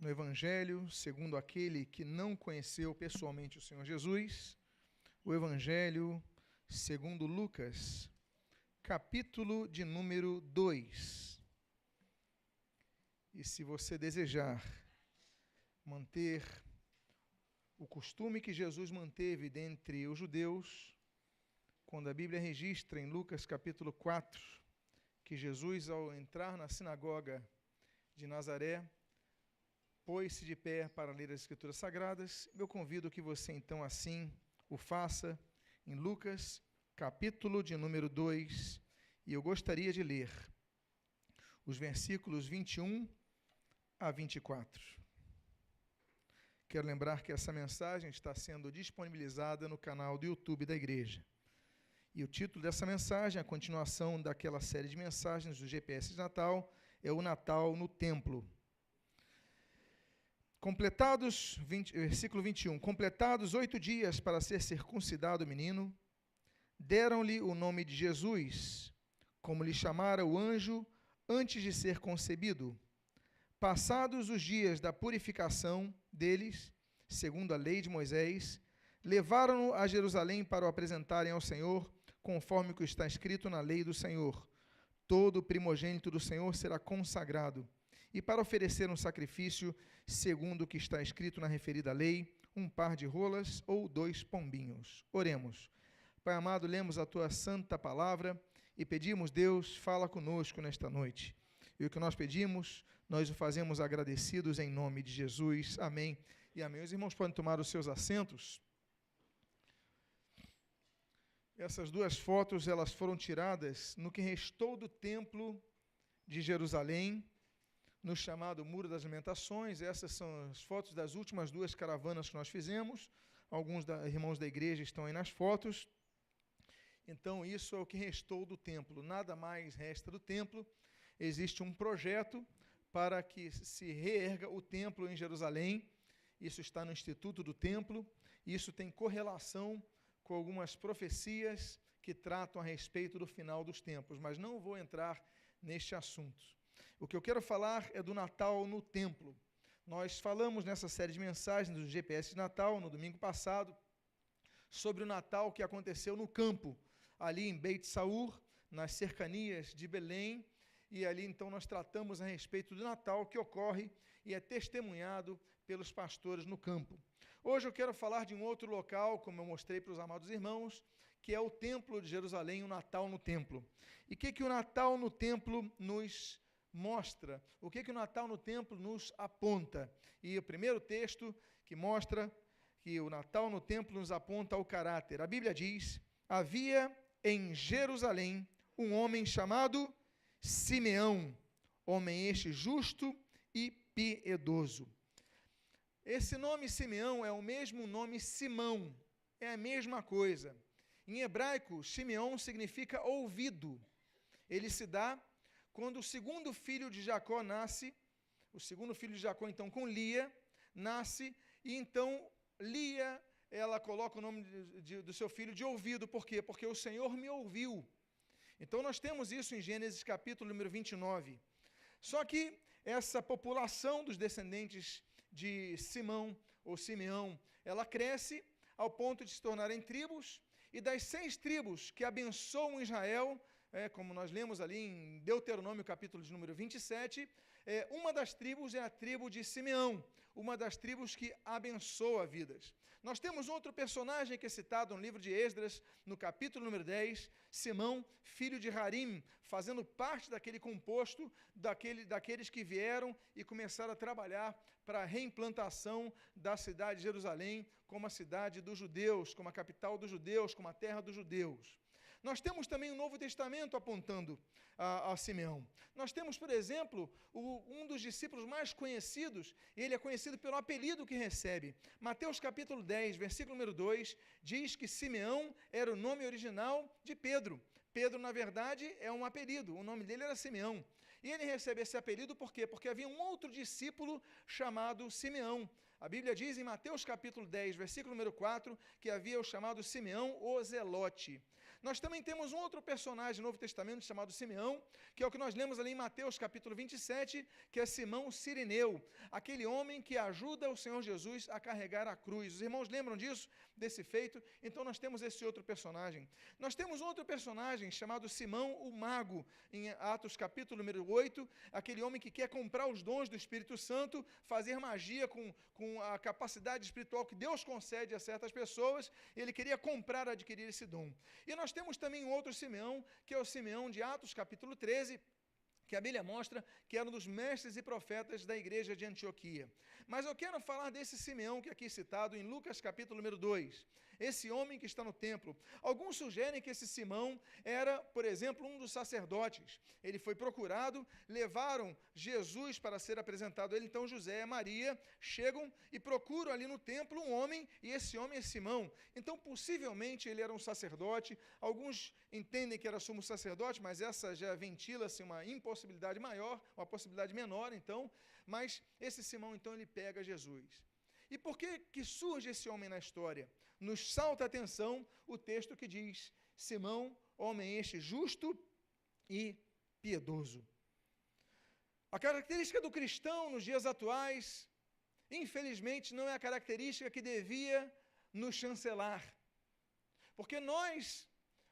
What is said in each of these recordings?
no Evangelho segundo aquele que não conheceu pessoalmente o Senhor Jesus, o Evangelho segundo Lucas, capítulo de número 2. E se você desejar manter o costume que Jesus manteve dentre os judeus, quando a Bíblia registra em Lucas capítulo 4, que Jesus, ao entrar na sinagoga de Nazaré, pôs-se de pé para ler as Escrituras Sagradas, eu convido que você então assim o faça em Lucas capítulo de número 2, e eu gostaria de ler os versículos 21 a 24. Quero lembrar que essa mensagem está sendo disponibilizada no canal do YouTube da igreja. E o título dessa mensagem, a continuação daquela série de mensagens do GPS de Natal, é o Natal no Templo. Versículo 21, completados 8 dias para ser circuncidado o menino, deram-lhe o nome de Jesus, como lhe chamara o anjo antes de ser concebido. Passados os dias da purificação deles, segundo a lei de Moisés, levaram-no a Jerusalém para o apresentarem ao Senhor, conforme o que está escrito na lei do Senhor. Todo primogênito do Senhor será consagrado, e para oferecer um sacrifício, segundo o que está escrito na referida lei, um par de rolas ou 2 pombinhos. Oremos. Pai amado, lemos a Tua santa palavra e pedimos, Deus, fala conosco nesta noite. E o que nós pedimos, nós o fazemos agradecidos em nome de Jesus. Amém e amém. Os irmãos podem tomar os seus assentos. Essas duas fotos, elas foram tiradas no que restou do templo de Jerusalém, no chamado Muro das Lamentações. Essas são as fotos das últimas 2 caravanas que nós fizemos. Alguns irmãos da igreja estão aí nas fotos. Então, isso é o que restou do templo. Nada mais resta do templo. Existe um projeto para que se reerga o templo em Jerusalém. Isso está no Instituto do Templo. Isso tem correlação com algumas profecias que tratam a respeito do final dos tempos, mas não vou entrar neste assunto. O que eu quero falar é do Natal no templo. Nós falamos nessa série de mensagens do GPS de Natal, no domingo passado, sobre o Natal que aconteceu no campo, ali em Beit Saur, nas cercanias de Belém, e ali então nós tratamos a respeito do Natal que ocorre e é testemunhado pelos pastores no campo. Hoje eu quero falar de um outro local, como eu mostrei para os amados irmãos, que é o Templo de Jerusalém, o Natal no Templo. E o que o Natal no Templo nos mostra? O que o Natal no Templo nos aponta? E o primeiro texto que mostra que o Natal no Templo nos aponta ao caráter. A Bíblia diz: havia em Jerusalém um homem chamado Simeão, homem este justo e piedoso. Esse nome Simeão é o mesmo nome Simão, é a mesma coisa. Em hebraico, Simeão significa ouvido. Ele se dá quando o segundo filho de Jacó nasce, o segundo filho de Jacó, então, com Lia, nasce, e então Lia, ela coloca o nome do seu filho de ouvido. Por quê? Porque o Senhor me ouviu. Então, nós temos isso em Gênesis capítulo número 29. Só que essa população dos descendentes de Simão, ou Simeão, ela cresce ao ponto de se tornarem tribos, e das 6 tribos que abençoam Israel, como nós lemos ali em Deuteronômio capítulo de número 27, uma das tribos é a tribo de Simeão, uma das tribos que abençoa vidas. Nós temos outro personagem que é citado no livro de Esdras, no capítulo número 10, Simão, filho de Harim, fazendo parte daquele composto, daqueles que vieram e começaram a trabalhar para a reimplantação da cidade de Jerusalém como a cidade dos judeus, como a capital dos judeus, como a terra dos judeus. Nós temos também o Novo Testamento apontando a Simeão. Nós temos, por exemplo, um dos discípulos mais conhecidos, ele é conhecido pelo apelido que recebe. Mateus capítulo 10, versículo número 2, diz que Simeão era o nome original de Pedro. Pedro, na verdade, é um apelido, o nome dele era Simeão. E ele recebe esse apelido por quê? Porque havia um outro discípulo chamado Simeão. A Bíblia diz em Mateus capítulo 10, versículo número 4, que havia o chamado Simeão o Zelote. Nós também temos um outro personagem no Novo Testamento chamado Simeão, que é o que nós lemos ali em Mateus capítulo 27, que é Simão Cirineu, aquele homem que ajuda o Senhor Jesus a carregar a cruz. Os irmãos lembram disso, desse feito? Então nós temos esse outro personagem. Nós temos outro personagem chamado Simão o Mago, em Atos capítulo número 8, aquele homem que quer comprar os dons do Espírito Santo, fazer magia com a capacidade espiritual que Deus concede a certas pessoas, ele queria comprar, adquirir esse dom. E nós temos também um outro Simeão, que é o Simeão de Atos capítulo 13, que a Bíblia mostra que era um dos mestres e profetas da igreja de Antioquia. Mas eu quero falar desse Simeão que é aqui citado em Lucas capítulo número 2, esse homem que está no templo. Alguns sugerem que esse Simão era, por exemplo, um dos sacerdotes. Ele foi procurado, levaram Jesus para ser apresentado a ele, então José e Maria chegam e procuram ali no templo um homem, e esse homem é Simão. Então, possivelmente, ele era um sacerdote. Alguns entendem que era sumo sacerdote, mas essa já ventila-se uma impossibilidade maior, uma possibilidade menor, então. Mas esse Simão, então, ele pega Jesus. E por que surge esse homem na história? Nos salta a atenção o texto que diz: Simão, homem este justo e piedoso. A característica do cristão nos dias atuais, infelizmente, não é a característica que devia nos chancelar. Porque nós,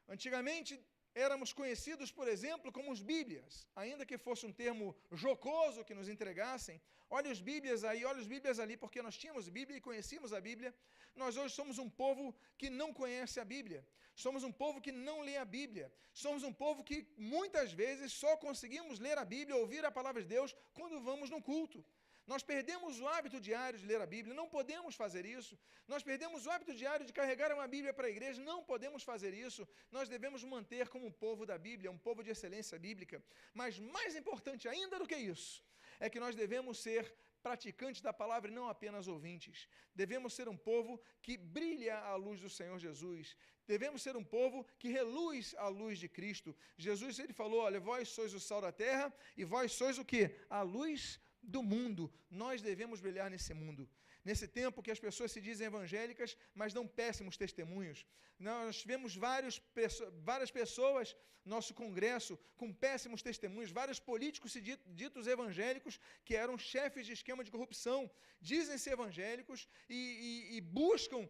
antigamente, éramos conhecidos, por exemplo, como os bíblias, ainda que fosse um termo jocoso que nos entregassem. Olha os bíblias aí, olha os bíblias ali, porque nós tínhamos Bíblia e conhecíamos a Bíblia. Nós hoje somos um povo que não conhece a Bíblia, somos um povo que não lê a Bíblia, somos um povo que muitas vezes só conseguimos ler a Bíblia, ouvir a palavra de Deus, quando vamos num culto. Nós perdemos o hábito diário de ler a Bíblia, não podemos fazer isso. Nós perdemos o hábito diário de carregar uma Bíblia para a igreja, não podemos fazer isso. Nós devemos manter como um povo da Bíblia, um povo de excelência bíblica. Mas mais importante ainda do que isso, é que nós devemos ser praticantes da palavra e não apenas ouvintes. Devemos ser um povo que brilha à luz do Senhor Jesus. Devemos ser um povo que reluz à luz de Cristo. Jesus, ele falou, olha, vós sois o sal da terra e vós sois o quê? A luz do mundo. Nós devemos brilhar nesse mundo. Nesse tempo que as pessoas se dizem evangélicas, mas dão péssimos testemunhos. Nós tivemos várias pessoas no nosso congresso com péssimos testemunhos, vários políticos ditos evangélicos que eram chefes de esquema de corrupção, dizem-se evangélicos e buscam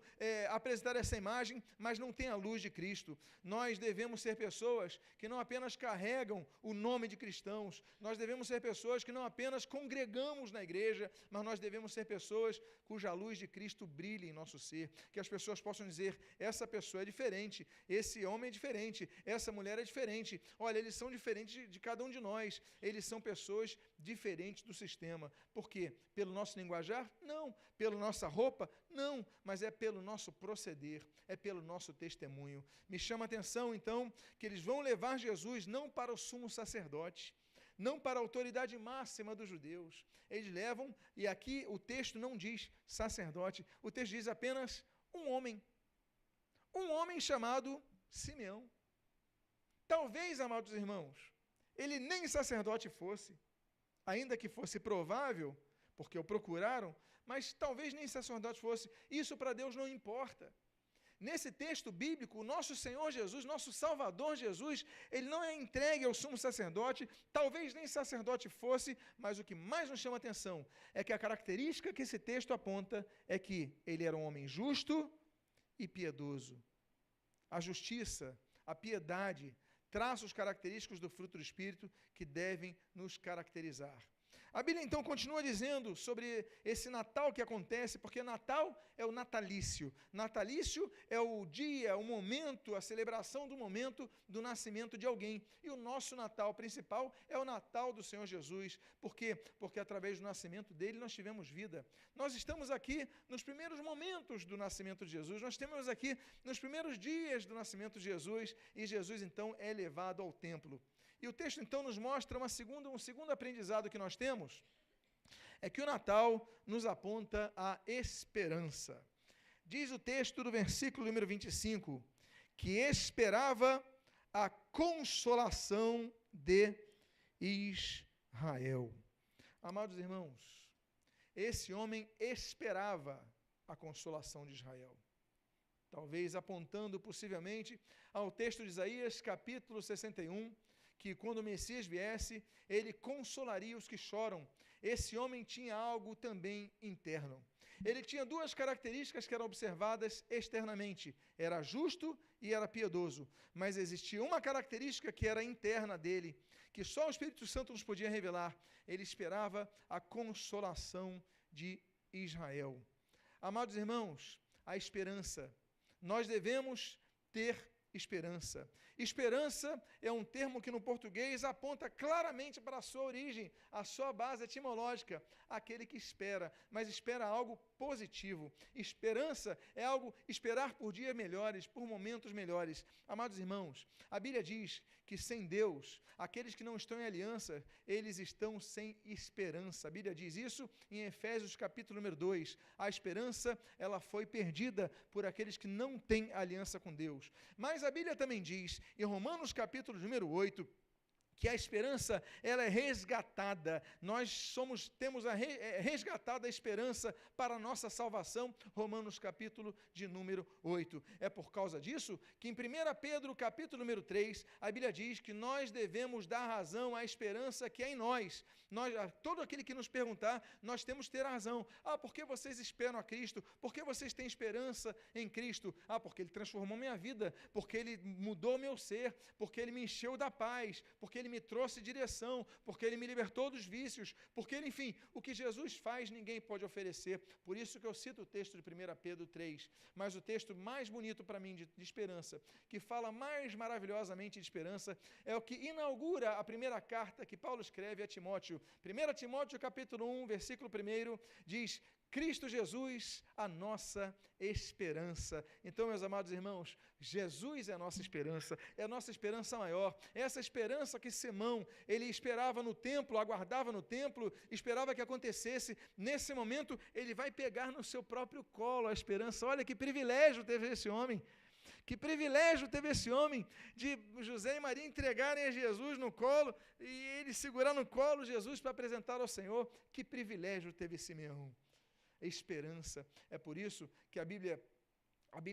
apresentar essa imagem, mas não têm a luz de Cristo. Nós devemos ser pessoas que não apenas carregam o nome de cristãos, nós devemos ser pessoas que não apenas congregamos na igreja, mas nós devemos ser pessoas cuja luz de Cristo brilhe em nosso ser, que as pessoas possam dizer, essa pessoa é diferente, esse homem é diferente, essa mulher é diferente, olha, eles são diferentes de cada um de nós, eles são pessoas diferentes do sistema. Por quê? Pelo nosso linguajar? Não. Pela nossa roupa? Não. Mas é pelo nosso proceder, é pelo nosso testemunho. Me chama a atenção, então, que eles vão levar Jesus não para o sumo sacerdote, não para a autoridade máxima dos judeus. Eles levam, e aqui o texto não diz sacerdote, o texto diz apenas um homem chamado Simeão. Talvez, amados irmãos, ele nem sacerdote fosse, ainda que fosse provável, porque o procuraram, mas talvez nem sacerdote fosse. Isso para Deus não importa. Nesse texto bíblico, o nosso Senhor Jesus, nosso Salvador Jesus, ele não é entregue ao sumo sacerdote, talvez nem sacerdote fosse, mas o que mais nos chama a atenção é que a característica que esse texto aponta é que ele era um homem justo e piedoso. A justiça, a piedade, traços característicos do fruto do Espírito que devem nos caracterizar. A Bíblia então continua dizendo sobre esse Natal que acontece, porque Natal é o natalício. Natalício é o dia, o momento, a celebração do momento do nascimento de alguém. E o nosso Natal principal é o Natal do Senhor Jesus. Por quê? Porque através do nascimento dele nós tivemos vida. Nós estamos aqui nos primeiros momentos do nascimento de Jesus, nós estamos aqui nos primeiros dias do nascimento de Jesus, e Jesus então é levado ao templo. E o texto, então, nos mostra um segundo aprendizado que nós temos, é que o Natal nos aponta a esperança. Diz o texto do versículo número 25, que esperava a consolação de Israel. Amados irmãos, esse homem esperava a consolação de Israel. talvez apontando possivelmente ao texto de Isaías, capítulo 61, que quando o Messias viesse, ele consolaria os que choram. Esse homem tinha algo também interno. Ele tinha duas características que eram observadas externamente: era justo e era piedoso. Mas existia uma característica que era interna dele, que só o Espírito Santo nos podia revelar. Ele esperava a consolação de Israel. Amados irmãos, a esperança. Nós devemos ter esperança. Esperança é um termo que no português aponta claramente para a sua origem, a sua base etimológica, aquele que espera, mas espera algo positivo. Esperança é algo, esperar por dias melhores, por momentos melhores. Amados irmãos, a Bíblia diz que sem Deus, aqueles que não estão em aliança, eles estão sem esperança. A Bíblia diz isso em Efésios capítulo número 2. A esperança, ela foi perdida por aqueles que não têm aliança com Deus. Mas a Bíblia também diz, em Romanos capítulo número 8, que a esperança, ela é resgatada. Nós temos resgatada a esperança para a nossa salvação, Romanos capítulo de número 8. É por causa disso que em 1 Pedro capítulo número 3, a Bíblia diz que nós devemos dar razão à esperança que é em nós. Todo aquele que nos perguntar, nós temos que ter a razão. Por que vocês esperam a Cristo? Por que vocês têm esperança em Cristo? Porque Ele transformou minha vida, porque Ele mudou meu ser, porque Ele me encheu da paz, porque Ele me trouxe direção, porque Ele me libertou dos vícios, porque Ele, enfim, o que Jesus faz ninguém pode oferecer. Por isso que eu cito o texto de 1 Pedro 3, mas o texto mais bonito para mim de esperança, que fala mais maravilhosamente de esperança, é o que inaugura a primeira carta que Paulo escreve a Timóteo. 1 Timóteo capítulo 1, versículo 1, diz: Cristo Jesus, a nossa esperança. Então, meus amados irmãos, Jesus é a nossa esperança, é a nossa esperança maior. Essa esperança que Simão, ele esperava no templo, aguardava no templo, esperava que acontecesse. Nesse momento, ele vai pegar no seu próprio colo a esperança. Olha que privilégio teve esse homem. Que privilégio teve esse homem de José e Maria entregarem a Jesus no colo e ele segurar no colo Jesus para apresentar ao Senhor. Que privilégio teve Simeão. Esperança. É por isso que a Bíblia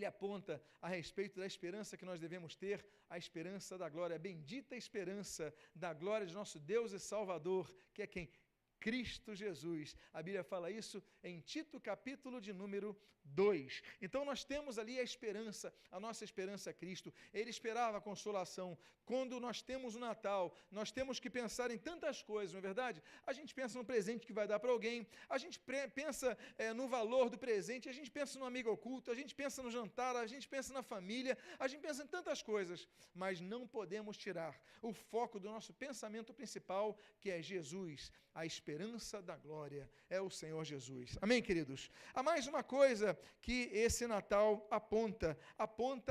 aponta a respeito da esperança que nós devemos ter, a esperança da glória, a bendita esperança da glória de nosso Deus e Salvador, que é quem? Cristo Jesus. A Bíblia fala isso em Tito capítulo de número 2. Então nós temos ali a esperança, a nossa esperança é Cristo. Ele esperava a consolação. Quando nós temos o Natal, nós temos que pensar em tantas coisas, não é verdade? A gente pensa no presente que vai dar para alguém, a gente pensa no valor do presente, a gente pensa no amigo oculto, a gente pensa no jantar, a gente pensa na família, a gente pensa em tantas coisas, mas não podemos tirar o foco do nosso pensamento principal, que é Jesus, a esperança da glória, é o Senhor Jesus. Amém, queridos? Há mais uma coisa que esse Natal aponta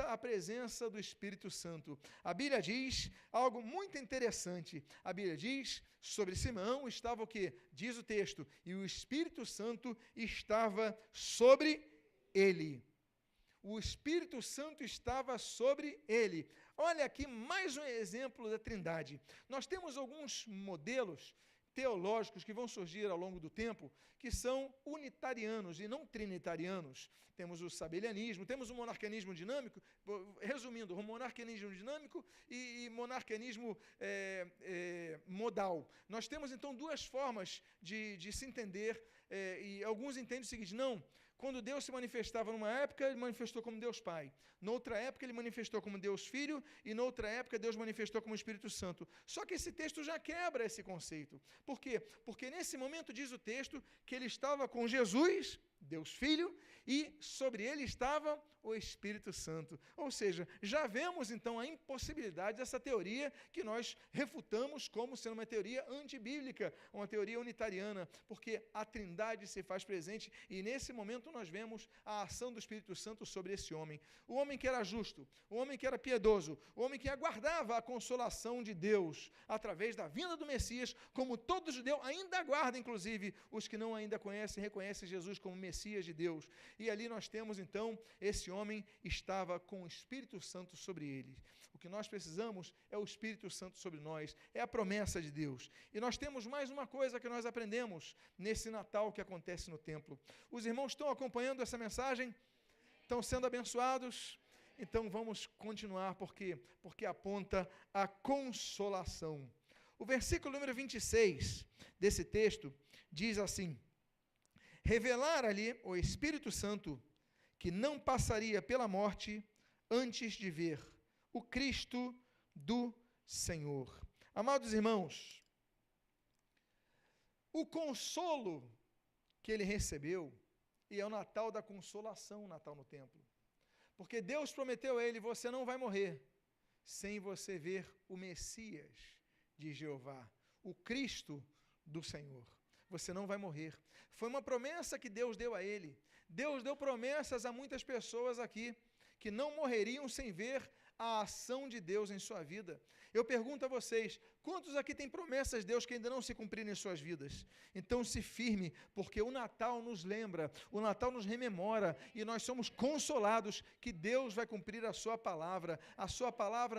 a presença do Espírito Santo. A Bíblia diz algo muito interessante. A Bíblia diz, sobre Simão estava o quê? Diz o texto, e o Espírito Santo estava sobre ele. O Espírito Santo estava sobre ele. Olha aqui mais um exemplo da Trindade. Nós temos alguns modelos teológicos que vão surgir ao longo do tempo, que são unitarianos e não trinitarianos. Temos o sabelianismo, temos o monarquianismo dinâmico, resumindo, o monarquianismo dinâmico e monarquianismo modal. Nós temos então duas formas de se entender, e alguns entendem o seguinte: não, quando Deus se manifestava numa época, Ele manifestou como Deus Pai. Noutra época, Ele manifestou como Deus Filho. E noutra época, Deus manifestou como Espírito Santo. Só que esse texto já quebra esse conceito. Por quê? Porque nesse momento diz o texto que Ele estava com Jesus, Deus Filho, e sobre Ele estava o Espírito Santo. Ou seja, já vemos então a impossibilidade dessa teoria que nós refutamos como sendo uma teoria antibíblica, uma teoria unitariana, porque a Trindade se faz presente e nesse momento nós vemos a ação do Espírito Santo sobre esse homem. O homem que era justo, o homem que era piedoso, o homem que aguardava a consolação de Deus através da vinda do Messias, como todo judeu ainda aguarda, inclusive os que não ainda conhecem, reconhecem Jesus como Messias de Deus. E ali nós temos então, esse homem estava com o Espírito Santo sobre ele. O que nós precisamos é o Espírito Santo sobre nós, é a promessa de Deus. E nós temos mais uma coisa que nós aprendemos nesse Natal que acontece no templo. Os irmãos estão acompanhando essa mensagem? Estão sendo abençoados? Então vamos continuar, porque aponta a consolação. O versículo número 26 desse texto diz assim: revelar ali o Espírito Santo, que não passaria pela morte antes de ver o Cristo do Senhor. Amados irmãos, o consolo que ele recebeu, e é o Natal da consolação, o Natal no templo, porque Deus prometeu a ele: você não vai morrer sem você ver o Messias de Jeová, o Cristo do Senhor. Você não vai morrer. Foi uma promessa que Deus deu a ele. Deus deu promessas a muitas pessoas aqui, que não morreriam sem ver a ação de Deus em sua vida. Eu pergunto a vocês, quantos aqui têm promessas de Deus que ainda não se cumpriram em suas vidas? Então se firme, porque o Natal nos lembra, o Natal nos rememora, e nós somos consolados que Deus vai cumprir a sua palavra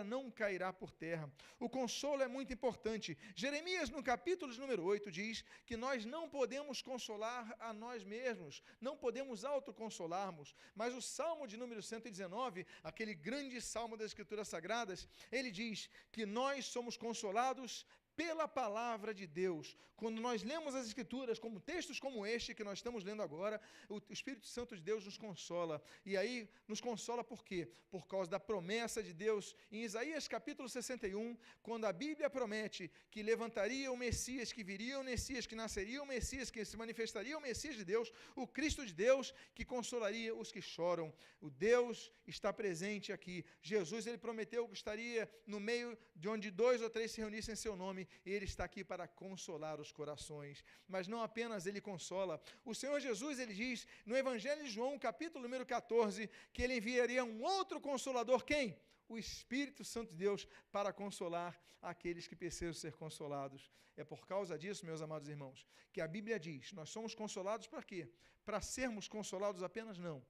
não cairá por terra. O consolo é muito importante. Jeremias, no capítulo número 8, diz que nós não podemos consolar a nós mesmos, não podemos autoconsolarmos, mas o Salmo de número 119, aquele grande salmo das Escrituras Sagradas, ele diz que nós somos consolados pela palavra de Deus. Quando nós lemos as Escrituras, como textos como este que nós estamos lendo agora, o Espírito Santo de Deus nos consola. E aí, nos consola por quê? Por causa da promessa de Deus. Em Isaías capítulo 61, quando a Bíblia promete que levantaria o Messias, que viria o Messias, que nasceria o Messias, que se manifestaria o Messias de Deus, o Cristo de Deus, que consolaria os que choram. O Deus está presente aqui. Jesus, ele prometeu que estaria no meio de onde 2 ou 3 se reunissem em seu nome. Ele está aqui para consolar os corações, mas não apenas ele consola. O Senhor Jesus, ele diz no Evangelho de João, capítulo número 14, que ele enviaria um outro consolador, quem? O Espírito Santo de Deus, para consolar aqueles que precisam ser consolados. É por causa disso, meus amados irmãos, que a Bíblia diz, nós somos consolados para quê? Para sermos consolados apenas? Não.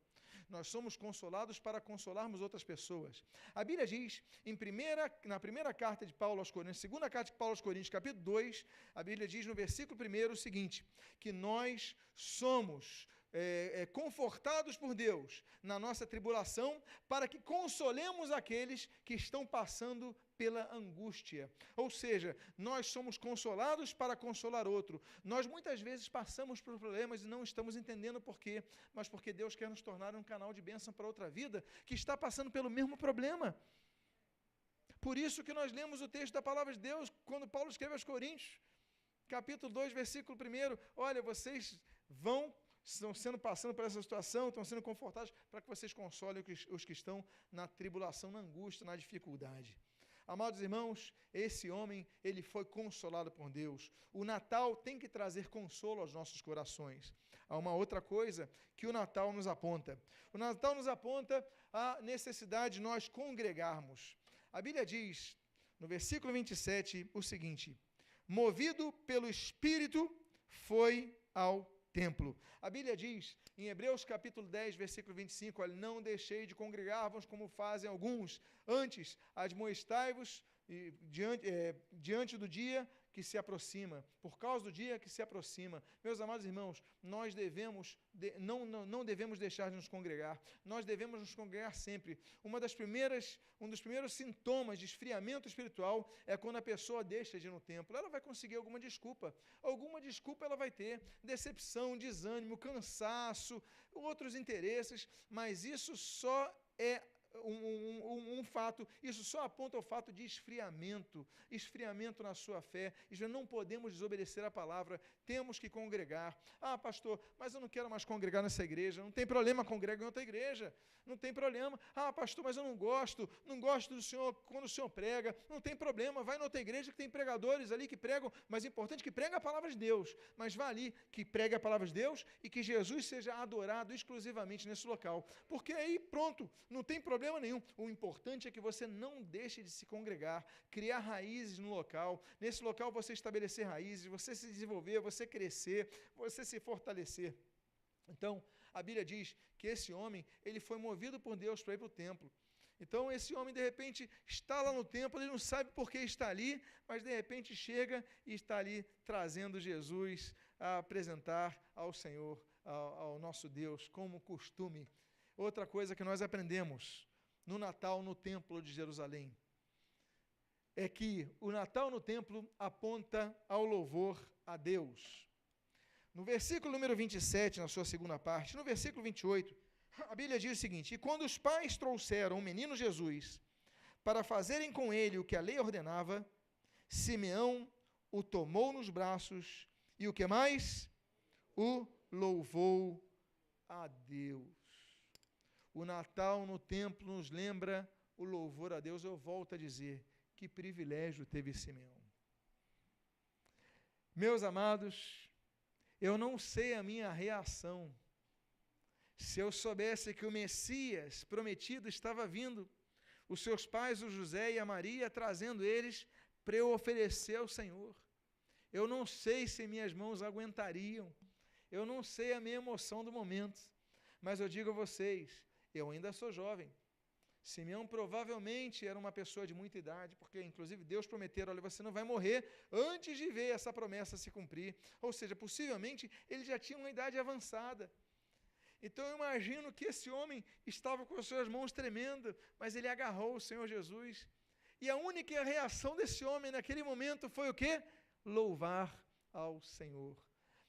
Nós somos consolados para consolarmos outras pessoas. A Bíblia diz, na primeira carta de Paulo aos Coríntios, segunda carta de Paulo aos Coríntios, capítulo 2, a Bíblia diz no versículo 1 o seguinte, que nós somos confortados por Deus na nossa tribulação, para que consolemos aqueles que estão passando pela angústia. Ou seja, nós somos consolados para consolar outro. Nós muitas vezes passamos por problemas e não estamos entendendo por quê, mas porque Deus quer nos tornar um canal de bênção para outra vida que está passando pelo mesmo problema. Por isso que nós lemos o texto da palavra de Deus, quando Paulo escreve aos Coríntios, capítulo 2, versículo 1, olha, vocês estão passando por essa situação, estão sendo confortados para que vocês consolem os que estão na tribulação, na angústia, na dificuldade. Amados irmãos, esse homem, ele foi consolado por Deus. O Natal tem que trazer consolo aos nossos corações. Há uma outra coisa que o Natal nos aponta. O Natal nos aponta a necessidade de nós congregarmos. A Bíblia diz, no versículo 27, o seguinte: movido pelo Espírito, foi ao templo. A Bíblia diz, em Hebreus capítulo 10, versículo 25, olha, não deixei de congregar-vos como fazem alguns, antes admoestai-vos diante do dia que se aproxima, por causa do dia que se aproxima. Meus amados irmãos, nós não devemos deixar de nos congregar, nós devemos nos congregar sempre. Um dos primeiros sintomas de esfriamento espiritual é quando a pessoa deixa de ir no templo. Ela vai conseguir alguma desculpa ela vai ter, decepção, desânimo, cansaço, outros interesses, mas isso só é um fato, isso só aponta ao fato de esfriamento na sua fé. Não podemos desobedecer a palavra, temos que congregar. Ah, pastor, mas eu não quero mais congregar nessa igreja. Não tem problema, congrega em outra igreja, não tem problema. Ah, pastor, mas eu não gosto do senhor quando o senhor prega. Não tem problema, vai em outra igreja que tem pregadores ali que pregam, mas é importante que pregue a palavra de Deus, mas vá ali, que pregue a palavra de Deus e que Jesus seja adorado exclusivamente nesse local, porque aí pronto, não tem problema nenhum. O importante é que você não deixe de se congregar, criar raízes no local, nesse local você estabelecer raízes, você se desenvolver, você crescer, você se fortalecer. Então, a Bíblia diz que esse homem, ele foi movido por Deus para ir para o templo. Então, esse homem, de repente, está lá no templo, ele não sabe por que está ali, mas, de repente, chega e está ali trazendo Jesus a apresentar ao Senhor, ao nosso Deus, como costume. Outra coisa que nós aprendemos no Natal no Templo de Jerusalém é que o Natal no templo aponta ao louvor a Deus. No versículo número 27, na sua segunda parte, no versículo 28, a Bíblia diz o seguinte: e quando os pais trouxeram o menino Jesus para fazerem com ele o que a lei ordenava, Simeão o tomou nos braços e o que mais? O louvou a Deus. O Natal no templo nos lembra o louvor a Deus. Eu volto a dizer, que privilégio teve Simeão. Meus amados, eu não sei a minha reação se eu soubesse que o Messias prometido estava vindo, os seus pais, o José e a Maria, trazendo eles para eu oferecer ao Senhor. Eu não sei se minhas mãos aguentariam, eu não sei a minha emoção do momento, mas eu digo a vocês, eu ainda sou jovem. Simeão provavelmente era uma pessoa de muita idade, porque inclusive Deus prometeu, olha, você não vai morrer antes de ver essa promessa se cumprir. Ou seja, possivelmente ele já tinha uma idade avançada. Então eu imagino que esse homem estava com as suas mãos tremendo, mas ele agarrou o Senhor Jesus. E a única reação desse homem naquele momento foi o quê? Louvar ao Senhor.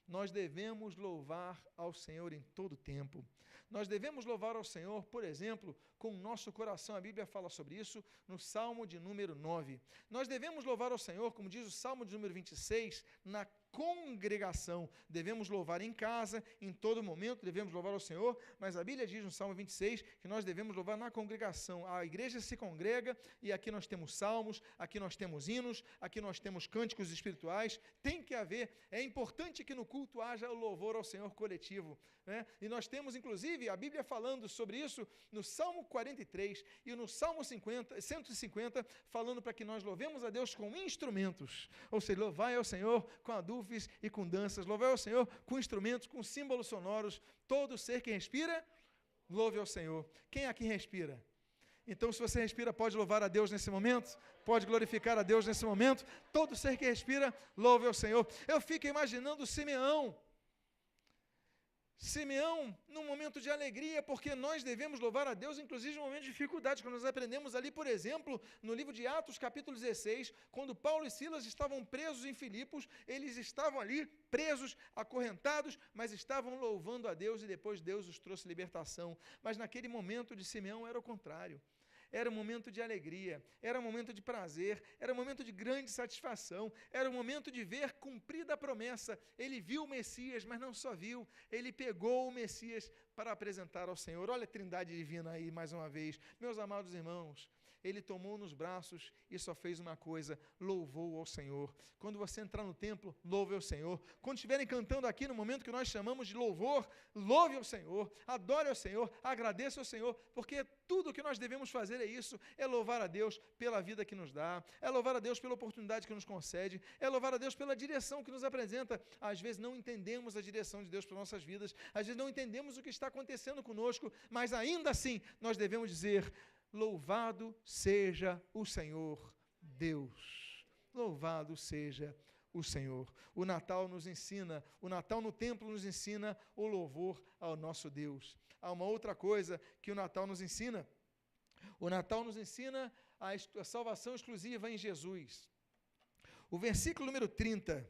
Nós devemos louvar ao Senhor em todo tempo. Nós devemos louvar ao Senhor, por exemplo, com o nosso coração. A Bíblia fala sobre isso no Salmo de número 9. Nós devemos louvar ao Senhor, como diz o Salmo de número 26, na congregação. Devemos louvar em casa, em todo momento devemos louvar ao Senhor, mas a Bíblia diz no Salmo 26 que nós devemos louvar na congregação. A igreja se congrega e aqui nós temos salmos, aqui nós temos hinos, aqui nós temos cânticos espirituais. Tem que haver, é importante que no culto haja o louvor ao Senhor coletivo, né? E nós temos inclusive a Bíblia falando sobre isso no Salmo 43 e no Salmo 150, falando para que nós louvemos a Deus com instrumentos, ou seja, louvai ao Senhor com adufes e com danças, louvai ao Senhor com instrumentos, com símbolos sonoros. Todo ser que respira, louve ao Senhor. Quem aqui respira? Então, se você respira, pode louvar a Deus nesse momento, pode glorificar a Deus nesse momento. Todo ser que respira, louve ao Senhor. Eu fico imaginando Simeão, num momento de alegria, porque nós devemos louvar a Deus, inclusive no momento de dificuldade, quando nós aprendemos ali, por exemplo, no livro de Atos, capítulo 16, quando Paulo e Silas estavam presos em Filipos, eles estavam ali presos, acorrentados, mas estavam louvando a Deus e depois Deus os trouxe libertação. Mas naquele momento de Simeão era o contrário. Era um momento de alegria, era um momento de prazer, era um momento de grande satisfação, era um momento de ver cumprida a promessa. Ele viu o Messias, mas não só viu, ele pegou o Messias para apresentar ao Senhor. Olha a trindade divina aí mais uma vez. Meus amados irmãos, ele tomou nos braços e só fez uma coisa, louvou ao Senhor. Quando você entrar no templo, louve ao Senhor. Quando estiverem cantando aqui no momento que nós chamamos de louvor, louve ao Senhor, adore ao Senhor, agradeça ao Senhor, porque tudo o que nós devemos fazer é isso, é louvar a Deus pela vida que nos dá, é louvar a Deus pela oportunidade que nos concede, é louvar a Deus pela direção que nos apresenta. Às vezes não entendemos a direção de Deus para nossas vidas, às vezes não entendemos o que está acontecendo conosco, mas ainda assim nós devemos dizer: louvado seja o Senhor Deus. Louvado seja o Senhor. O Natal nos ensina, o Natal no templo nos ensina o louvor ao nosso Deus. Há uma outra coisa que o Natal nos ensina. O Natal nos ensina a salvação exclusiva em Jesus. O versículo número 30.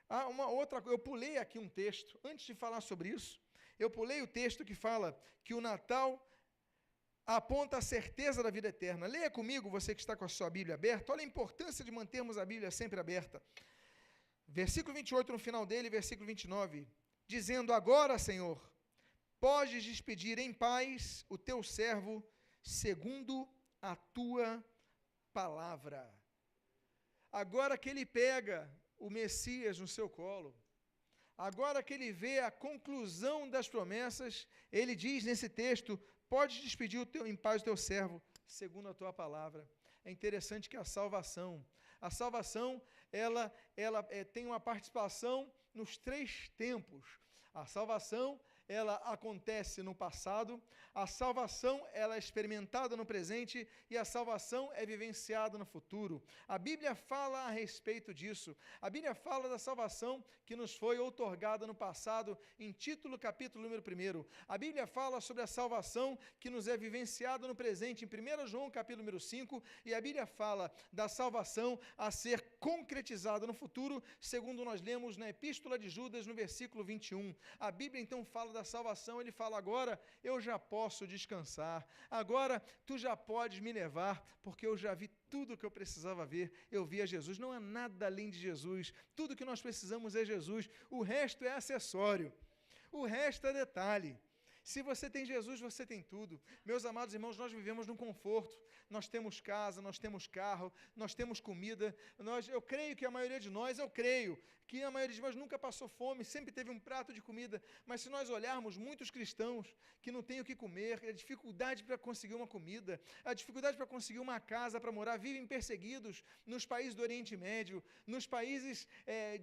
Há uma outra coisa, eu pulei aqui um texto, antes de falar sobre isso, eu pulei o texto que fala que o Natal aponta a certeza da vida eterna. Leia comigo, você que está com a sua Bíblia aberta. Olha a importância de mantermos a Bíblia sempre aberta. Versículo 28 no final dele, versículo 29. Dizendo: agora, Senhor, podes despedir em paz o teu servo, segundo a tua palavra. Agora que ele pega o Messias no seu colo, agora que ele vê a conclusão das promessas, ele diz nesse texto: pode despedir em paz o teu servo, segundo a tua palavra. É interessante que a salvação, ela tem uma participação nos 3 tempos. A salvação, ela acontece no passado, a salvação ela é experimentada no presente e a salvação é vivenciada no futuro. A Bíblia fala a respeito disso. A Bíblia fala da salvação que nos foi outorgada no passado, em Título, capítulo número 1. A Bíblia fala sobre a salvação que nos é vivenciada no presente, em 1 João, capítulo número 5, e a Bíblia fala da salvação a ser concretizada no futuro, segundo nós lemos na Epístola de Judas, no versículo 21. A Bíblia então fala da salvação, ele fala: agora eu já posso descansar, agora tu já podes me levar, porque eu já vi tudo o que eu precisava ver, eu vi a Jesus, não há nada além de Jesus, tudo que nós precisamos é Jesus, o resto é acessório, o resto é detalhe. Se você tem Jesus, você tem tudo. Meus amados irmãos, nós vivemos num conforto, nós temos casa, nós temos carro, nós temos comida, eu creio que a maioria de nós, que a maioria de nós nunca passou fome, sempre teve um prato de comida, mas se nós olharmos muitos cristãos que não têm o que comer, a dificuldade para conseguir uma comida, a dificuldade para conseguir uma casa para morar, vivem perseguidos nos países do Oriente Médio, nos países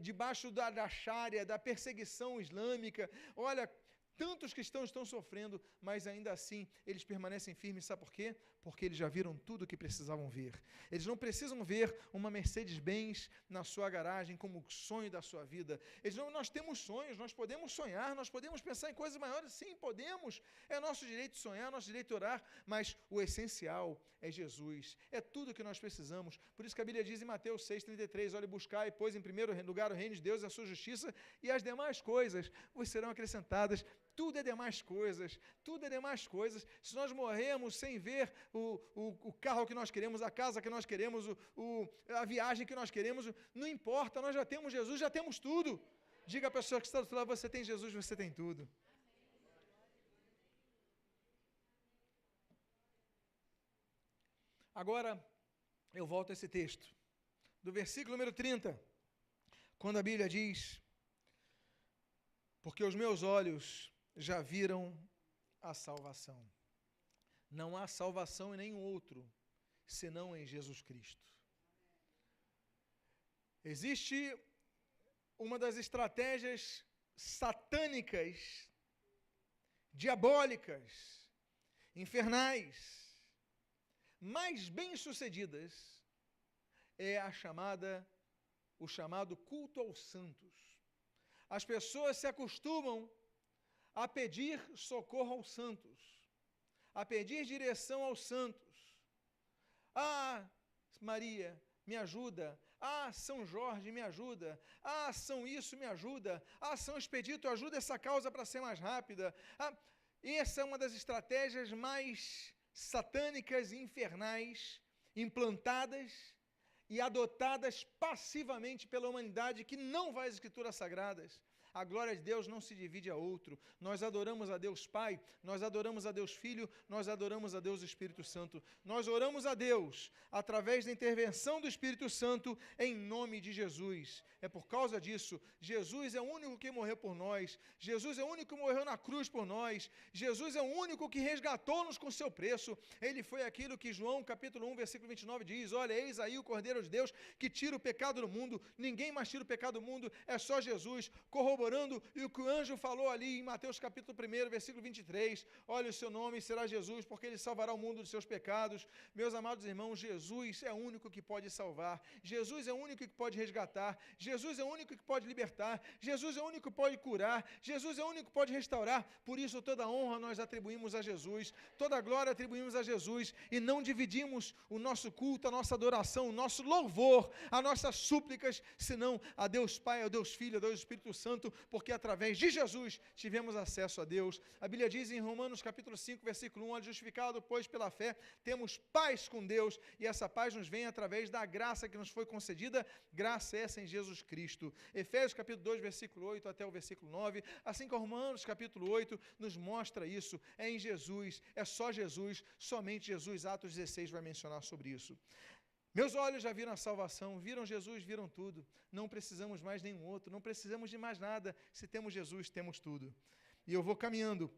debaixo da Sharia, da perseguição islâmica. Olha, tantos cristãos estão sofrendo, mas ainda assim eles permanecem firmes, sabe por quê? Porque eles já viram tudo o que precisavam ver. Eles não precisam ver uma Mercedes-Benz na sua garagem como o sonho da sua vida. Nós temos sonhos, nós podemos sonhar, nós podemos pensar em coisas maiores, sim, podemos. É nosso direito sonhar, nosso direito orar, mas o essencial é Jesus. É tudo o que nós precisamos. Por isso que a Bíblia diz em Mateus 6,33, olhe, buscai, pois em primeiro lugar o reino de Deus e a sua justiça, e as demais coisas vos serão acrescentadas. Tudo é demais coisas, tudo é demais coisas. Se nós morrermos sem ver o carro que nós queremos, a casa que nós queremos, a viagem que nós queremos, não importa, nós já temos Jesus, já temos tudo. Diga à pessoa que está do seu lado: você tem Jesus, você tem tudo. Agora, eu volto a esse texto, do versículo número 30, quando a Bíblia diz: porque os meus olhos já viram a salvação. Não há salvação em nenhum outro, senão em Jesus Cristo. Existe uma das estratégias satânicas, diabólicas, infernais, mais bem-sucedidas, é o chamado culto aos santos. As pessoas se acostumam a pedir socorro aos santos, a pedir direção aos santos. Ah, Maria, me ajuda. Ah, São Jorge, me ajuda. Ah, São isso, me ajuda. Ah, São Expedito, ajuda essa causa para ser mais rápida. Ah, essa é uma das estratégias mais satânicas e infernais implantadas e adotadas passivamente pela humanidade que não vai às Escrituras Sagradas. A glória de Deus não se divide a outro. Nós adoramos a Deus Pai, nós adoramos a Deus Filho, nós adoramos a Deus Espírito Santo. Nós oramos a Deus através da intervenção do Espírito Santo em nome de Jesus. É por causa disso, Jesus é o único que morreu por nós, Jesus é o único que morreu na cruz por nós, Jesus é o único que resgatou-nos com seu preço. Ele foi aquilo que João capítulo 1, versículo 29 diz: olha, eis aí o Cordeiro de Deus que tira o pecado do mundo. Ninguém mais tira o pecado do mundo, é só Jesus. Corroborando e o que o anjo falou ali em Mateus capítulo 1, versículo 23, olha, o seu nome será Jesus, porque ele salvará o mundo dos seus pecados. Meus amados irmãos, Jesus é o único que pode salvar, Jesus é o único que pode resgatar, Jesus é o único que pode libertar, Jesus é o único que pode curar, Jesus é o único que pode restaurar. Por isso toda honra nós atribuímos a Jesus, toda glória atribuímos a Jesus, e não dividimos o nosso culto, a nossa adoração, o nosso louvor, as nossas súplicas, senão a Deus Pai, a Deus Filho, a Deus Espírito Santo, porque através de Jesus tivemos acesso a Deus. A Bíblia diz em Romanos capítulo 5, versículo 1, olha, justificado, pois, pela fé, temos paz com Deus, e essa paz nos vem através da graça que nos foi concedida, graça essa em Jesus Cristo. Efésios capítulo 2, versículo 8 até o versículo 9, assim como Romanos capítulo 8 nos mostra isso, é em Jesus, é só Jesus, somente Jesus. Atos 16 vai mencionar sobre isso. Meus olhos já viram a salvação, viram Jesus, viram tudo. Não precisamos mais nenhum outro, não precisamos de mais nada. Se temos Jesus, temos tudo. E eu vou caminhando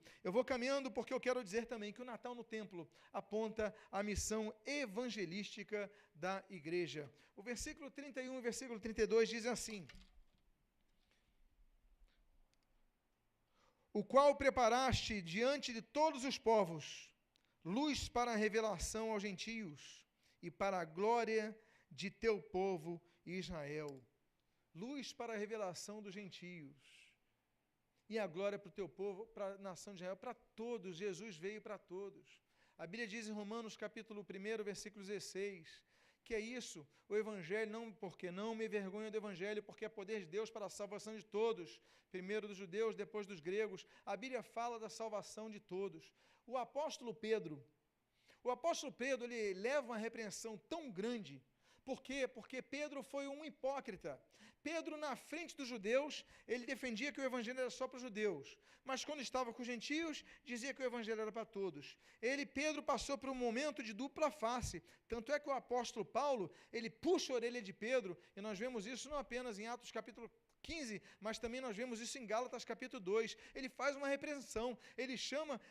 porque eu quero dizer também que o Natal no templo aponta a missão evangelística da igreja. O versículo 31 e o versículo 32 dizem assim: o qual preparaste diante de todos os povos, luz para a revelação aos gentios e para a glória de teu povo Israel. Luz para a revelação dos gentios e a glória para o teu povo, para a nação de Israel, para todos. Jesus veio para todos. A Bíblia diz em Romanos capítulo 1, versículo 16, que é isso, o Evangelho, não, porque não me envergonho do Evangelho, porque é poder de Deus para a salvação de todos, primeiro dos judeus, depois dos gregos. A Bíblia fala da salvação de todos. O apóstolo Pedro, ele leva uma repreensão tão grande. Por quê? Porque Pedro foi um hipócrita. Pedro, na frente dos judeus, ele defendia que o evangelho era só para os judeus. Mas quando estava com os gentios, dizia que o evangelho era para todos. Pedro, passou por um momento de dupla face. Tanto é que o apóstolo Paulo, ele puxa a orelha de Pedro, e nós vemos isso não apenas em Atos capítulo 15, mas também nós vemos isso em Gálatas capítulo 2. Ele faz uma repreensão, ele chama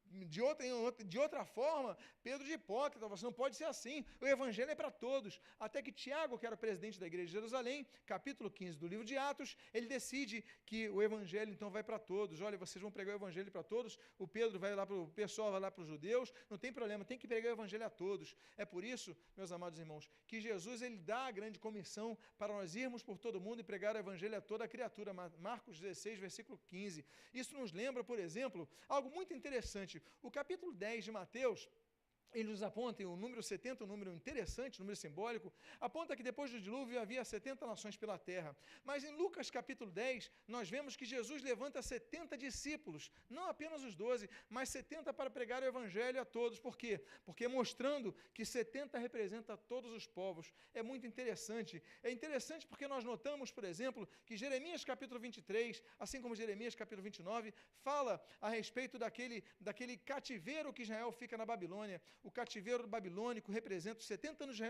de outra forma, Pedro de hipócrita. Você não pode ser assim, o evangelho é para todos. Até que Tiago, que era o presidente da igreja de Jerusalém, capítulo 15 do livro de Atos, ele decide que o evangelho então vai para todos. Olha, vocês vão pregar o evangelho para todos, o Pedro vai lá para o pessoal, vai lá para os judeus, não tem problema, tem que pregar o evangelho a todos. É por isso, meus amados irmãos, que Jesus, ele dá a grande comissão para nós irmos por todo mundo e pregar o evangelho a toda a criatura. Marcos 16, versículo 15. Isso nos lembra, por exemplo, algo muito interessante. O capítulo 10 de Mateus, ele nos aponta, e o número 70, um número interessante, um número simbólico, aponta que depois do dilúvio havia 70 nações pela terra. Mas em Lucas capítulo 10, nós vemos que Jesus levanta 70 discípulos, não apenas os 12, mas 70 para pregar o evangelho a todos. Por quê? Porque mostrando que 70 representa todos os povos. É muito interessante. É interessante porque nós notamos, por exemplo, que Jeremias capítulo 23, assim como Jeremias capítulo 29, fala a respeito daquele cativeiro que Israel fica na Babilônia. O cativeiro babilônico representa os 70 anos de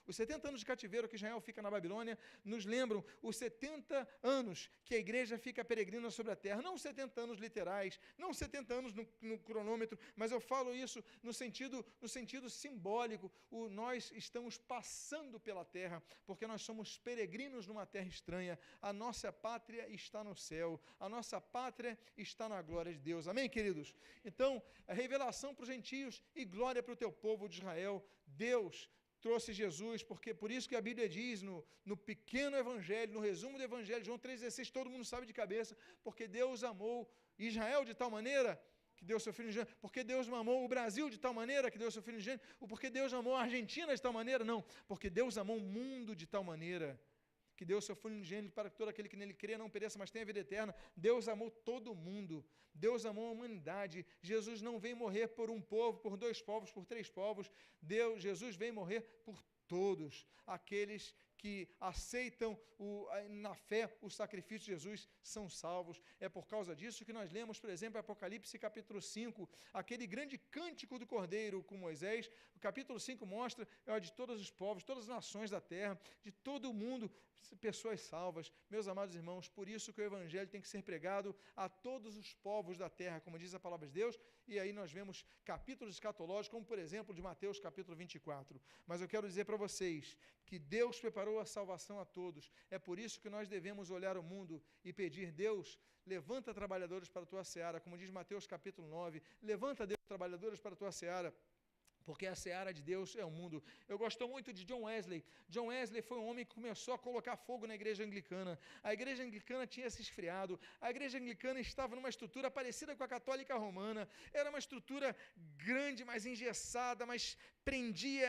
os 70 anos de cativeiro que Israel fica na Babilônia, nos lembram os 70 anos que a igreja fica peregrina sobre a terra. Não 70 anos literais, não 70 anos no cronômetro, mas eu falo isso no sentido simbólico. Nós estamos passando pela terra, porque nós somos peregrinos numa terra estranha. A nossa pátria está no céu, a nossa pátria está na glória de Deus. Amém, queridos? Então, a revelação para os gentios e glória para o teu povo de Israel. Deus trouxe Jesus, porque por isso que a Bíblia diz no pequeno evangelho, no resumo do evangelho, João 3,16, todo mundo sabe de cabeça, porque Deus amou Israel de tal maneira que deu seu filho unigênito, porque Deus amou o Brasil de tal maneira que deu seu filho unigênito, ou porque Deus amou a Argentina de tal maneira, não, porque Deus amou o mundo de tal maneira que deu seu filho unigênito para que todo aquele que nele crê não pereça, mas tenha vida eterna. Deus amou todo mundo, Deus amou a humanidade. Jesus não veio morrer por um povo, por dois povos, por três povos. Jesus veio morrer por todos aqueles que aceitam na fé o sacrifício de Jesus são salvos. É por causa disso que nós lemos, por exemplo, Apocalipse capítulo 5, aquele grande cântico do Cordeiro com Moisés. O capítulo 5 mostra de todos os povos, todas as nações da terra, de todo o mundo, pessoas salvas. Meus amados irmãos, por isso que o evangelho tem que ser pregado a todos os povos da terra, como diz a palavra de Deus. E aí nós vemos capítulos escatológicos, como por exemplo de Mateus capítulo 24. Mas eu quero dizer para vocês que Deus preparou a salvação a todos. É por isso que nós devemos olhar o mundo e pedir: Deus, levanta trabalhadores para a tua seara, como diz Mateus capítulo 9, levanta, Deus, trabalhadores para a tua seara, porque a seara de Deus é o mundo. Eu gosto muito de John Wesley. John Wesley foi um homem que começou a colocar fogo na igreja anglicana. A igreja anglicana tinha se esfriado. A igreja anglicana estava numa estrutura parecida com a católica romana. Era uma estrutura grande, mais engessada, mas prendia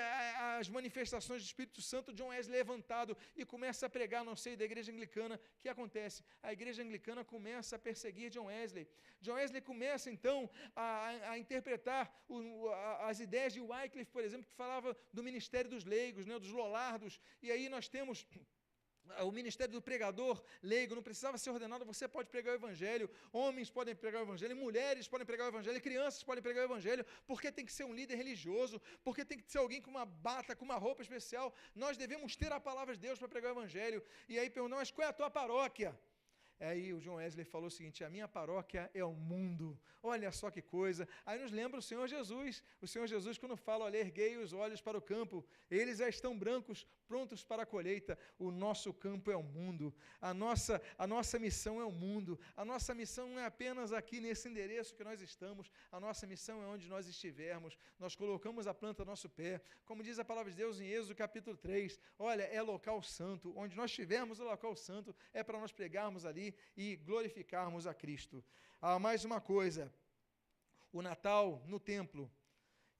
as manifestações do Espírito Santo. John Wesley é levantado e começa a pregar no seio da igreja anglicana. O que acontece? A igreja anglicana começa a perseguir John Wesley. John Wesley começa então a interpretar as ideias de Wycliffe, por exemplo, que falava do ministério dos leigos, dos lollardos. E aí nós temos o ministério do pregador leigo. Não precisava ser ordenado, você pode pregar o evangelho, homens podem pregar o evangelho, mulheres podem pregar o evangelho, crianças podem pregar o evangelho. Porque tem que ser um líder religioso, porque tem que ser alguém com uma bata, com uma roupa especial. Nós devemos ter a palavra de Deus para pregar o evangelho. E aí perguntam: mas qual é a tua paróquia? Aí o John Wesley falou o seguinte: a minha paróquia é o mundo. Olha só que coisa. Aí nos lembra o Senhor Jesus. O Senhor Jesus, quando fala: olha, erguei os olhos para o campo, eles já estão brancos, prontos para a colheita. O nosso campo é o mundo. A nossa missão é o mundo. A nossa missão não é apenas aqui nesse endereço que nós estamos. A nossa missão é onde nós estivermos. Nós colocamos a planta do nosso pé. Como diz a palavra de Deus em Êxodo capítulo 3, olha, é local santo. Onde nós estivermos, o local santo é para nós pregarmos ali e glorificarmos a Cristo. Mais uma coisa, o Natal no templo,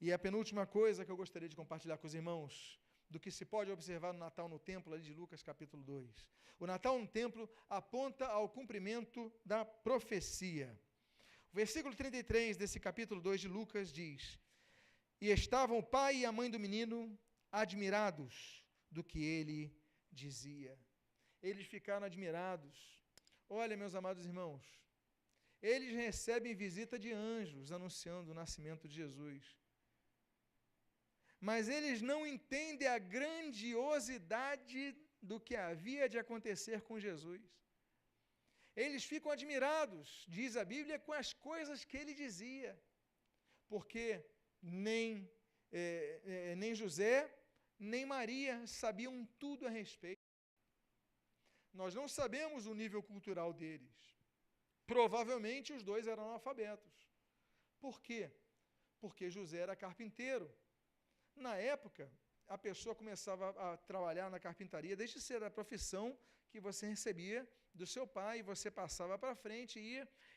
e a penúltima coisa que eu gostaria de compartilhar com os irmãos, do que se pode observar no Natal no templo, ali de Lucas capítulo 2. O Natal no templo aponta ao cumprimento da profecia. O versículo 33 desse capítulo 2 de Lucas diz: e estavam o pai e a mãe do menino admirados do que ele dizia. Eles ficaram admirados. Olha, meus amados irmãos, eles recebem visita de anjos anunciando o nascimento de Jesus. Mas eles não entendem a grandiosidade do que havia de acontecer com Jesus. Eles ficam admirados, diz a Bíblia, com as coisas que ele dizia, porque nem José, nem Maria sabiam tudo a respeito. Nós não sabemos o nível cultural deles. Provavelmente os dois eram analfabetos. Por quê? Porque José era carpinteiro. Na época, a pessoa começava a trabalhar na carpintaria, desde ser a profissão que você recebia do seu pai, e você passava para frente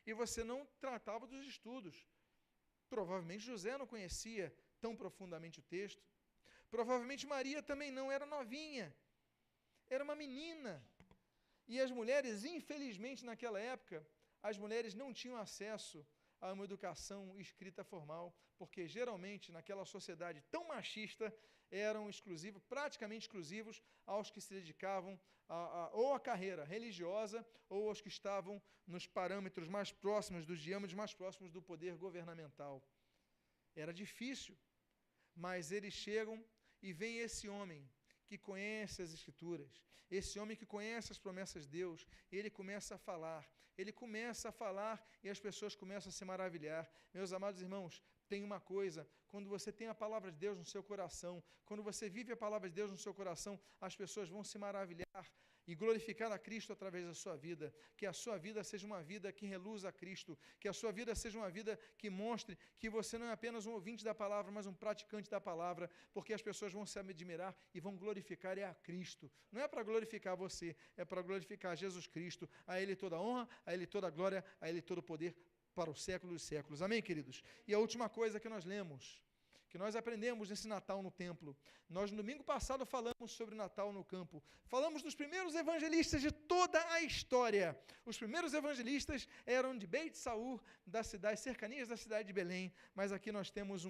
e você não tratava dos estudos. Provavelmente José não conhecia tão profundamente o texto. Provavelmente Maria também não, era novinha. Era uma menina. E as mulheres, infelizmente, naquela época, as mulheres não tinham acesso a uma educação escrita formal, porque geralmente, naquela sociedade tão machista, eram praticamente exclusivos aos que se dedicavam ou à carreira religiosa, ou aos que estavam nos parâmetros mais próximos, dos diâmetros mais próximos do poder governamental. Era difícil, mas eles chegam e vem esse homem que conhece as Escrituras, esse homem que conhece as promessas de Deus, ele começa a falar e as pessoas começam a se maravilhar. Meus amados irmãos, tem uma coisa, quando você tem a palavra de Deus no seu coração, quando você vive a palavra de Deus no seu coração, as pessoas vão se maravilhar e glorificar a Cristo através da sua vida, que a sua vida seja uma vida que reluza a Cristo, que a sua vida seja uma vida que mostre que você não é apenas um ouvinte da palavra, mas um praticante da palavra, porque as pessoas vão se admirar e vão glorificar a Cristo. Não é para glorificar você, é para glorificar Jesus Cristo, a Ele toda a honra, a Ele toda a glória, a Ele todo o poder para os séculos dos séculos. Amém, queridos? E a última coisa que nós lemos, que nós aprendemos nesse Natal no templo. Nós, no domingo passado, falamos sobre o Natal no campo. Falamos dos primeiros evangelistas de toda a história. Os primeiros evangelistas eram de Beit Saur, das cidades cercanias da cidade de Belém. Mas aqui nós temos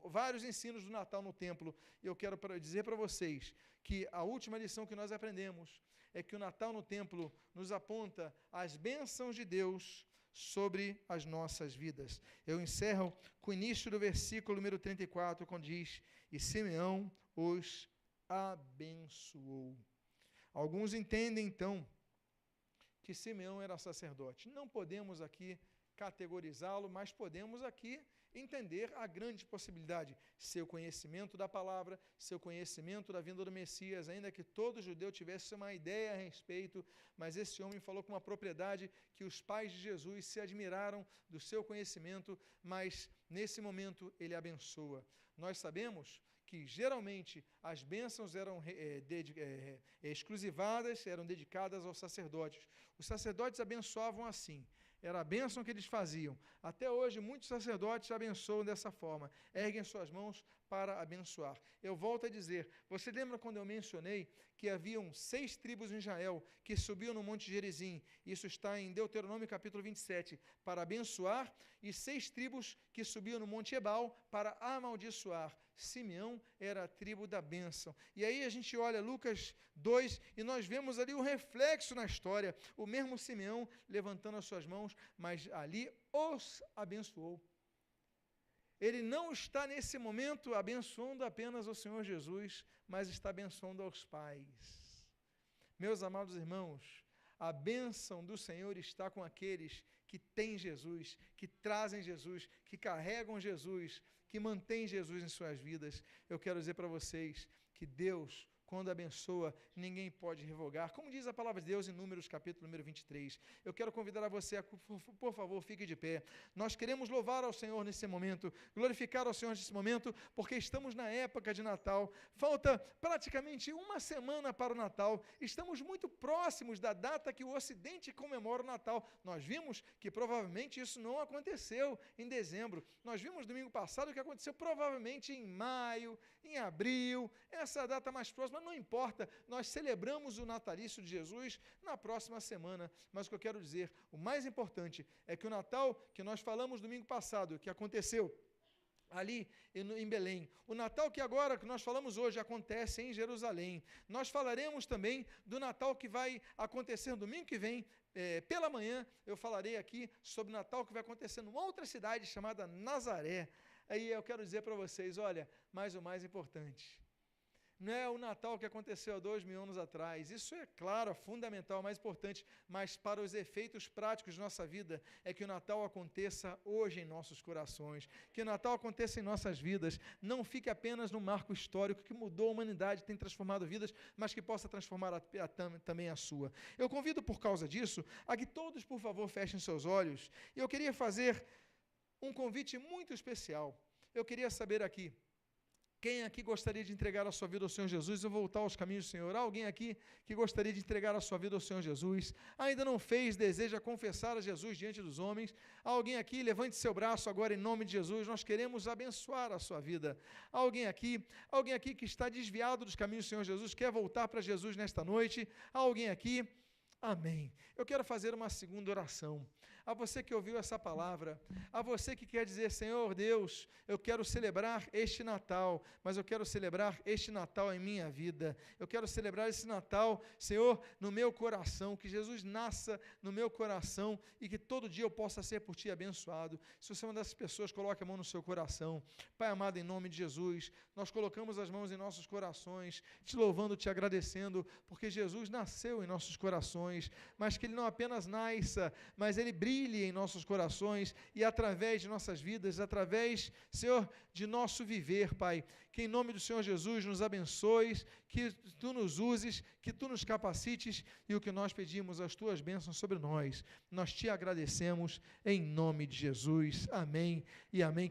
vários ensinos do Natal no templo. E eu quero dizer para vocês que a última lição que nós aprendemos é que o Natal no templo nos aponta as bênçãos de Deus sobre as nossas vidas. Eu encerro com o início do versículo número 34, quando diz: e Simeão os abençoou. Alguns entendem, então, que Simeão era sacerdote. Não podemos aqui categorizá-lo, mas podemos aqui entender a grande possibilidade, seu conhecimento da palavra, seu conhecimento da vinda do Messias, ainda que todo judeu tivesse uma ideia a respeito, mas esse homem falou com uma propriedade que os pais de Jesus se admiraram do seu conhecimento, mas nesse momento ele abençoa. Nós sabemos que geralmente as bênçãos eram exclusivadas, eram dedicadas aos sacerdotes. Os sacerdotes abençoavam assim. Era a bênção que eles faziam. Até hoje, muitos sacerdotes abençoam dessa forma. Erguem suas mãos para abençoar. Eu volto a dizer, você lembra quando eu mencionei que haviam 6 tribos em Israel que subiam no Monte Gerizim? Isso está em Deuteronômio capítulo 27, para abençoar, e 6 tribos que subiam no Monte Ebal para amaldiçoar. Simeão era a tribo da bênção. E aí a gente olha Lucas 2 e nós vemos ali o reflexo na história, o mesmo Simeão levantando as suas mãos, mas ali os abençoou. Ele não está nesse momento abençoando apenas o Senhor Jesus, mas está abençoando aos pais. Meus amados irmãos, A bênção do Senhor está com aqueles que têm Jesus, que trazem Jesus, que carregam Jesus, que mantêm Jesus em suas vidas. Eu quero dizer para vocês que Deus, quando abençoa, ninguém pode revogar. Como diz a palavra de Deus em Números, capítulo número 23. Eu quero convidar a você, por favor, fique de pé. Nós queremos louvar ao Senhor nesse momento, glorificar ao Senhor nesse momento, porque estamos na época de Natal. Falta praticamente uma semana para o Natal. Estamos muito próximos da data que o Ocidente comemora o Natal. Nós vimos que provavelmente isso não aconteceu em dezembro. Nós vimos domingo passado o que aconteceu provavelmente em maio, em abril, essa data mais próxima. Mas não importa, nós celebramos o natalício de Jesus na próxima semana, mas o que eu quero dizer, o mais importante é que o Natal que nós falamos domingo passado, que aconteceu ali em Belém, o Natal que agora, que nós falamos hoje, acontece em Jerusalém. Nós falaremos também do Natal que vai acontecer domingo que vem, pela manhã, eu falarei aqui sobre o Natal que vai acontecer numa outra cidade chamada Nazaré. Aí eu quero dizer para vocês, olha, mas o mais importante, não é o Natal que aconteceu há 2000 anos atrás, isso é claro, fundamental, mais importante, mas para os efeitos práticos de nossa vida, é que o Natal aconteça hoje em nossos corações, que o Natal aconteça em nossas vidas, não fique apenas no marco histórico que mudou a humanidade, tem transformado vidas, mas que possa transformar também a sua. Eu convido por causa disso, a que todos, por favor, fechem seus olhos, e eu queria fazer um convite muito especial. Eu queria saber aqui, quem aqui gostaria de entregar a sua vida ao Senhor Jesus e voltar aos caminhos do Senhor? Há alguém aqui que gostaria de entregar a sua vida ao Senhor Jesus? Ainda não fez, deseja confessar a Jesus diante dos homens? Há alguém aqui? Levante seu braço agora em nome de Jesus. Nós queremos abençoar a sua vida. Há alguém aqui que está desviado dos caminhos do Senhor Jesus, quer voltar para Jesus nesta noite? Há alguém aqui? Amém. Eu quero fazer uma segunda oração. A você que ouviu essa palavra, a você que quer dizer, Senhor Deus, eu quero celebrar este Natal, mas eu quero celebrar este Natal em minha vida. Eu quero celebrar esse Natal, Senhor, no meu coração, que Jesus nasça no meu coração e que todo dia eu possa ser por Ti abençoado. Se você é uma dessas pessoas, coloque a mão no seu coração. Pai amado, em nome de Jesus, nós colocamos as mãos em nossos corações, Te louvando, Te agradecendo, porque Jesus nasceu em nossos corações, mas que Ele não apenas nasça, mas Ele brilhe em nossos corações e através de nossas vidas, através, Senhor, de nosso viver, Pai. Que em nome do Senhor Jesus nos abençoes, que Tu nos uses, que Tu nos capacites e o que nós pedimos, as Tuas bênçãos sobre nós. Nós Te agradecemos em nome de Jesus. Amém e amém.